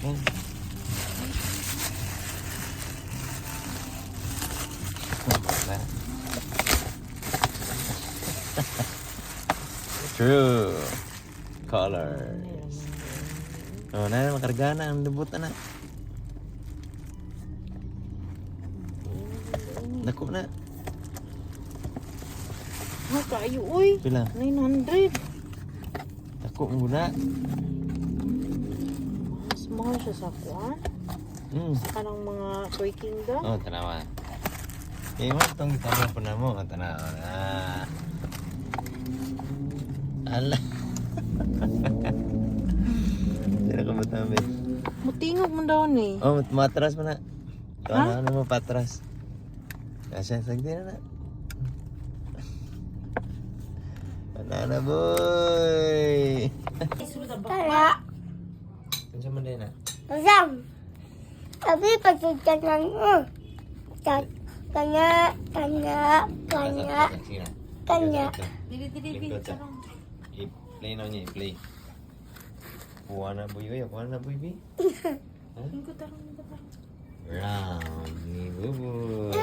Yan. True colors. Oh, na makarga na ang debut na. Dako na. Ha, kayo, uy. Pila? 900. Dako muna. Mas mahal siya sa kuwan. Sa kanang mga Toy Kingdom. Oh, tanawa. Eh, mo itong gitabang po na mo. Tanawa na. Ala. Sino ka matami? Mutingog mo daw ni. Oh, matras mo na. Ha? Ano mo patras? Kasi sagdi na na. Banana boy! Tara. Kunsa man din na? Masam. Tapi pagsikat lang mo. Kanya. Dili. I-play na niya, i-play. Kuha na boy, kuha na boy, bi. Lingkod tarong. Round ni Buboy.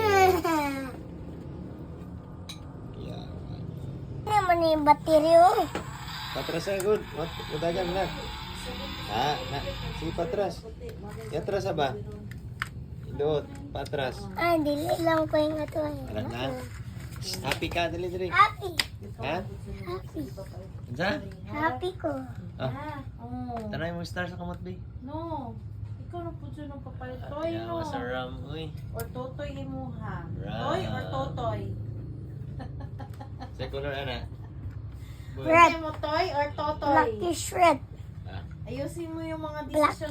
Yeah. Naman yung bateryo. Patras na, good. Matagan na. Ha? Si patras. Yatras ba? Doon, patras. Ah, dili lang ko yung atuan. Alam na. Happy ka, dali. Happy. Ha? Happy. Diyan? Happy ko. Ah, Oh. tanay mo star sa kamot, bi. No. Ikaw na po dyan ang papalit. Toy, Kaya no. masaram, uy. Or totoy mo ha. Right. Toy or totoy? Sa color, ana. Boy. Red. Pili mo toy or totoy? Lucky shred. Ah. Ayusin mo yung mga Black. decision